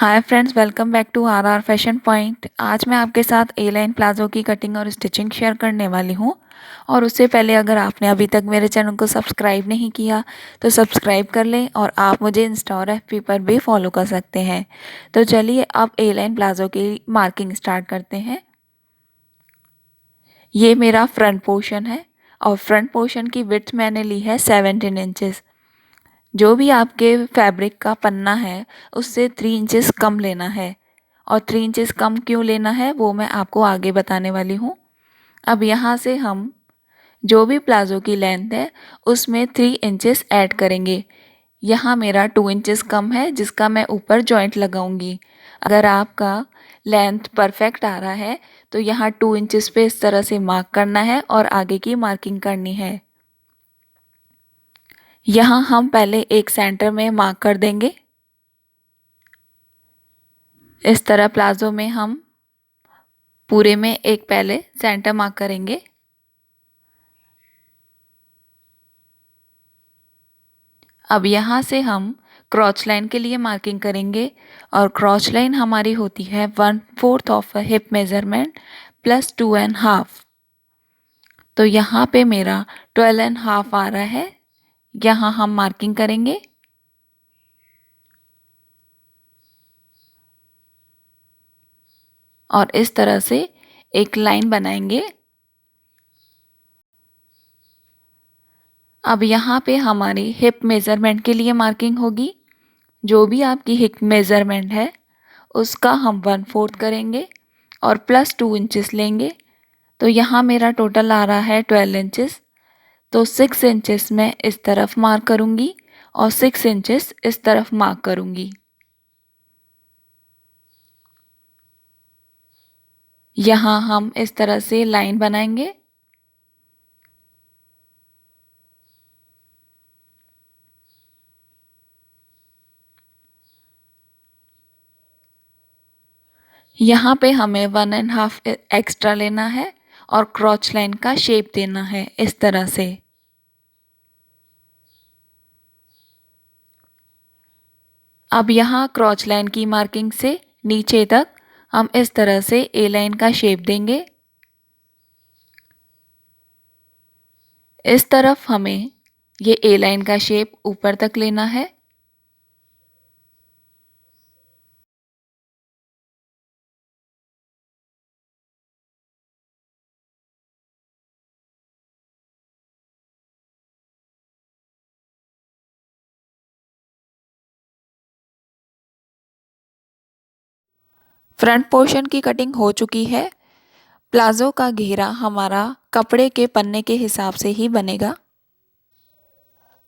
Hi friends, welcome back to our fashion point. आज मैं आपके साथ ए लाइन प्लाजो की कटिंग और स्टिचिंग शेयर करने वाली हूँ। और उससे पहले अगर आपने अभी तक मेरे चैनल को सब्सक्राइब नहीं किया तो सब्सक्राइब कर लें, और आप मुझे इंस्टा और एफबी पर भी फॉलो कर सकते हैं। तो चलिए अब ए लाइन प्लाजो की मार्किंग स्टार्ट करते हैं। ये मेरा फ्रंट पोर्शन है और फ्रंट पोर्शन की विड्थ मैंने ली है 17 इंचेस। जो भी आपके फैब्रिक का पन्ना है उससे 3 इंचेस कम लेना है। और 3 इंचेस कम क्यों लेना है वो मैं आपको आगे बताने वाली हूँ। अब यहाँ से हम जो भी प्लाज़ो की लेंथ है उसमें 3 इंचेस ऐड करेंगे। यहाँ मेरा 2 इंचेस कम है जिसका मैं ऊपर जॉइंट लगाऊंगी। अगर आपका लेंथ परफेक्ट आ रहा है तो यहाँ 2 इंचेस पे इस तरह से मार्क करना है और आगे की मार्किंग करनी है। यहाँ हम पहले एक सेंटर में मार्क कर देंगे। इस तरह प्लाज़ो में हम पूरे में एक पहले सेंटर मार्क करेंगे। अब यहाँ से हम क्रॉच लाइन के लिए मार्किंग करेंगे, और क्रॉच लाइन हमारी होती है 1/4 ऑफ हिप मेजरमेंट प्लस 2.5। तो यहाँ पे मेरा 12.5 आ रहा है। यहाँ हम मार्किंग करेंगे। और इस तरह से एक लाइन बनाएंगे। अब यहाँ पे हमारी हिप मेजरमेंट के लिए मार्किंग होगी। जो भी आपकी हिप मेजरमेंट है उसका हम 1/4 करेंगे और प्लस 2 इंचेस लेंगे। तो यहाँ मेरा टोटल आ रहा है 12 इंचेस। तो 6 इंचेस मैं इस तरफ मार्क करूँगी और 6 इंचेस इस तरफ मार्क करूँगी। यहाँ हम इस तरह से लाइन बनाएंगे। यहाँ पे हमें 1.5 एक्स्ट्रा लेना है और क्रॉच लाइन का शेप देना है इस तरह से। अब यहाँ क्रॉच लाइन की मार्किंग से नीचे तक हम इस तरह से ए लाइन का शेप देंगे। इस तरफ हमें ये ए लाइन का शेप ऊपर तक लेना है। फ्रंट पोर्शन की कटिंग हो चुकी है। प्लाजो का घेरा हमारा कपड़े के पन्ने के हिसाब से ही बनेगा।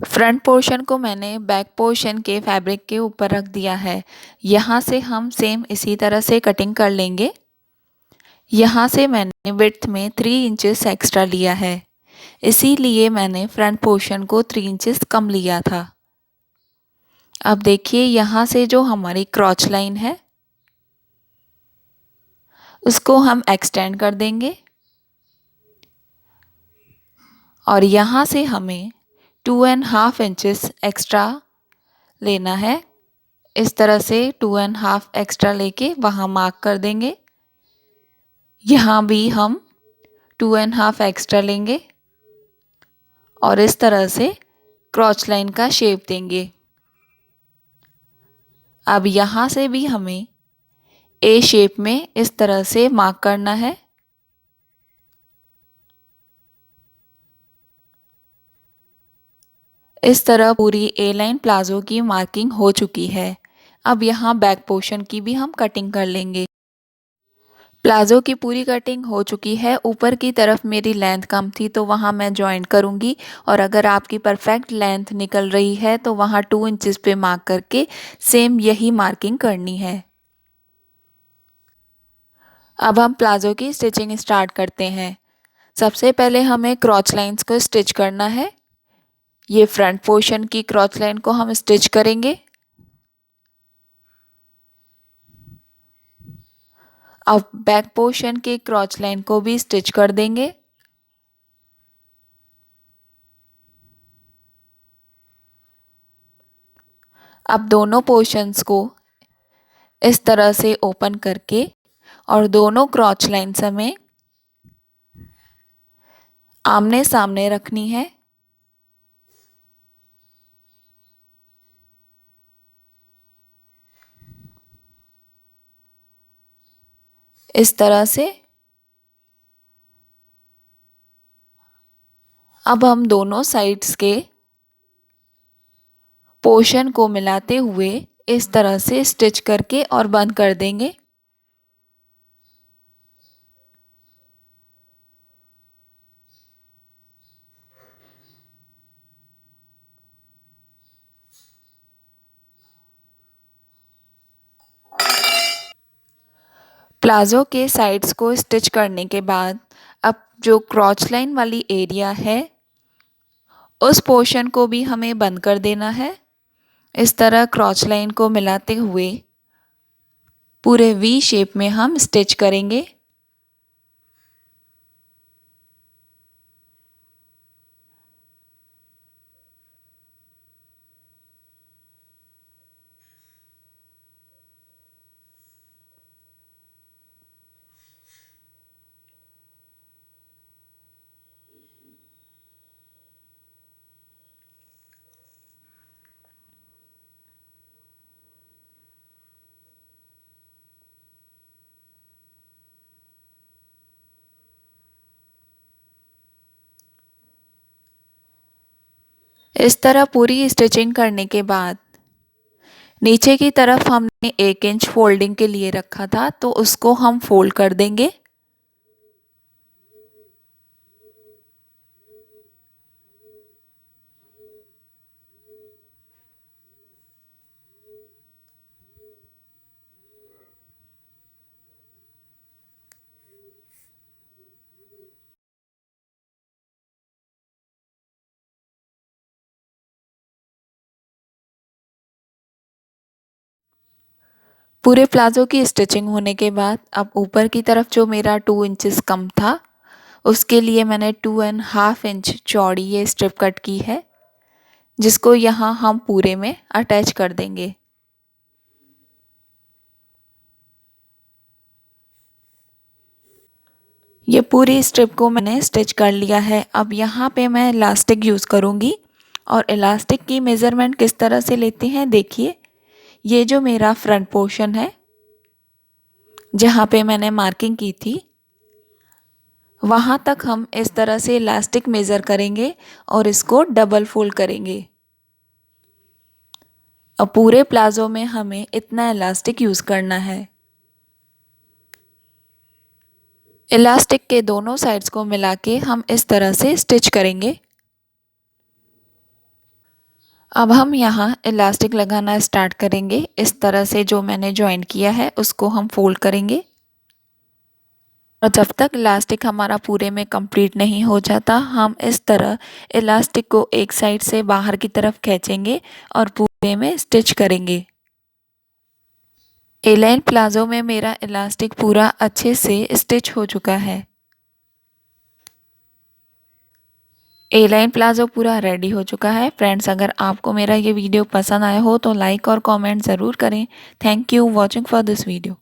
फ्रंट पोर्शन को मैंने बैक पोर्शन के फैब्रिक के ऊपर रख दिया है। यहाँ से हम सेम इसी तरह से कटिंग कर लेंगे। यहाँ से मैंने विड्थ में 3 इंचेस एक्स्ट्रा लिया है, इसीलिए मैंने फ्रंट पोर्शन को 3 इंचेस कम लिया था। अब देखिए यहाँ से जो हमारी क्रॉच लाइन है उसको हम एक्सटेंड कर देंगे, और यहाँ से हमें 2.5 इंचेस एक्स्ट्रा लेना है। इस तरह से 2.5 एक्स्ट्रा लेके वहाँ मार्क कर देंगे। यहाँ भी हम 2.5 एक्स्ट्रा लेंगे और इस तरह से क्रॉच लाइन का शेप देंगे। अब यहाँ से भी हमें ए शेप में इस तरह से मार्क करना है। इस तरह पूरी ए लाइन प्लाजो की मार्किंग हो चुकी है। अब यहाँ बैक पोर्शन की भी हम कटिंग कर लेंगे। प्लाजो की पूरी कटिंग हो चुकी है। ऊपर की तरफ मेरी लेंथ कम थी तो वहाँ मैं जॉइंट करूँगी, और अगर आपकी परफेक्ट लेंथ निकल रही है तो वहाँ 2 इंचेस पे मार्क करके सेम यही मार्किंग करनी है। अब हम प्लाजो की स्टिचिंग स्टार्ट करते हैं। सबसे पहले हमें क्रॉच लाइंस को स्टिच करना है। ये फ्रंट पोर्शन की क्रॉच लाइन को हम स्टिच करेंगे। अब बैक पोर्शन के क्रॉच लाइन को भी स्टिच कर देंगे। अब दोनों पोर्शंस को इस तरह से ओपन करके और दोनों क्रॉच लाइन्स हमें आमने सामने रखनी है। इस तरह से अब हम दोनों साइड्स के पोर्शन को मिलाते हुए इस तरह से स्टिच करके और बंद कर देंगे। प्लाज़ो के साइड्स को स्टिच करने के बाद अब जो क्रॉच लाइन वाली एरिया है उस पोर्शन को भी हमें बंद कर देना है। इस तरह क्रॉच लाइन को मिलाते हुए पूरे वी शेप में हम स्टिच करेंगे। इस तरह पूरी स्टिचिंग करने के बाद नीचे की तरफ हमने 1 इंच फोल्डिंग के लिए रखा था तो उसको हम फोल्ड कर देंगे। पूरे प्लाज़ो की स्टिचिंग होने के बाद अब ऊपर की तरफ जो मेरा 2 इंचेस कम था उसके लिए मैंने 2.5 इंच चौड़ी ये स्ट्रिप कट की है जिसको यहाँ हम पूरे में अटैच कर देंगे। ये पूरी स्ट्रिप को मैंने स्टिच कर लिया है। अब यहाँ पे मैं इलास्टिक यूज़ करूँगी और इलास्टिक की मेज़रमेंट किस तरह से लेते हैं देखिए। ये जो मेरा फ्रंट पोर्शन है जहाँ पे मैंने मार्किंग की थी वहाँ तक हम इस तरह से इलास्टिक मेज़र करेंगे और इसको डबल फोल्ड करेंगे। अब पूरे प्लाज़ो में हमें इतना इलास्टिक यूज़ करना है। इलास्टिक के दोनों साइड्स को मिला के हम इस तरह से स्टिच करेंगे। अब हम यहाँ इलास्टिक लगाना स्टार्ट करेंगे। इस तरह से जो मैंने जॉइंट किया है उसको हम फोल्ड करेंगे और जब तक इलास्टिक हमारा पूरे में कंप्लीट नहीं हो जाता हम इस तरह इलास्टिक को एक साइड से बाहर की तरफ खींचेंगे और पूरे में स्टिच करेंगे। ए लाइन प्लाज़ो में मेरा इलास्टिक पूरा अच्छे से स्टिच हो चुका है। ए लाइन प्लाज़ो पूरा रेडी हो चुका है। फ्रेंड्स, अगर आपको मेरा ये वीडियो पसंद आया हो तो लाइक और कमेंट ज़रूर करें। Thank you watching for this video.